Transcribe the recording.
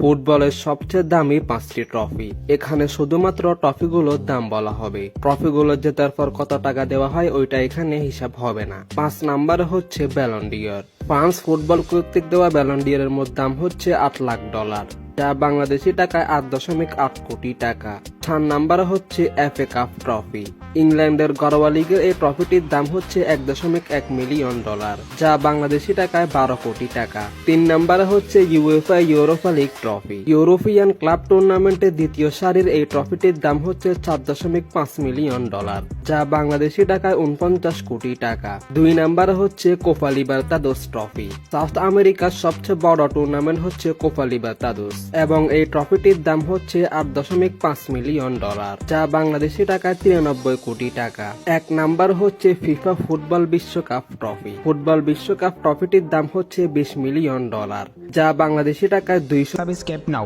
ফুটবলের সবচেয়ে দামি 5টি ট্রফি। এখানে শুধুমাত্র ট্রফিগুলোর দাম বলা হবে। ট্রফিগুলো জেতার পর কত টাকা দেওয়া হয় ওইটা এখানে হিসাব হবে না। 5 নাম্বারে হচ্ছে ব্যালন ডি'র। ফ্রান্স ফুটবল কর্তৃক দেওয়া ব্যালন ডি'র মোট দাম হচ্ছে $8 লাখ, যা বাংলাদেশি টাকায় 8.8 কোটি টাকা। 4 নাম্বারে হচ্ছে এফএ কাপ ট্রফি। ইংল্যান্ডের ঘরোয়া লিগের এই ট্রফিটির দাম হচ্ছে $1.1 মিলিয়ন, যা বাংলাদেশি টাকায় 12 কোটি টাকা। 3 নাম্বারে হচ্ছে UEFA Europa league trophy. European club টুর্নামেন্টের দ্বিতীয় সারির এই ট্রফিটির দাম হচ্ছে $4.5 মিলিয়ন, যা বাংলাদেশি টাকায় 49 কোটি টাকা। 2 নাম্বারে হচ্ছে কোপা লিবার্তাদোস ট্রফি। সাউথ আমেরিকার সবচেয়ে বড় টুর্নামেন্ট হচ্ছে কোপা লিবার্তাদোস এবং এই ট্রফিটির দাম হচ্ছে $8.5 মিলিয়ন, যা বাংলাদেশি টাকায় 93 কোটি টাকা। 1 নাম্বার হচ্ছে ফিফা ফুটবল বিশ্বকাপ ট্রফি। ফুটবল বিশ্বকাপ ট্রফিটির দাম হচ্ছে $20 মিলিয়ন, যা বাংলাদেশি টাকায় 200। Subscribe now.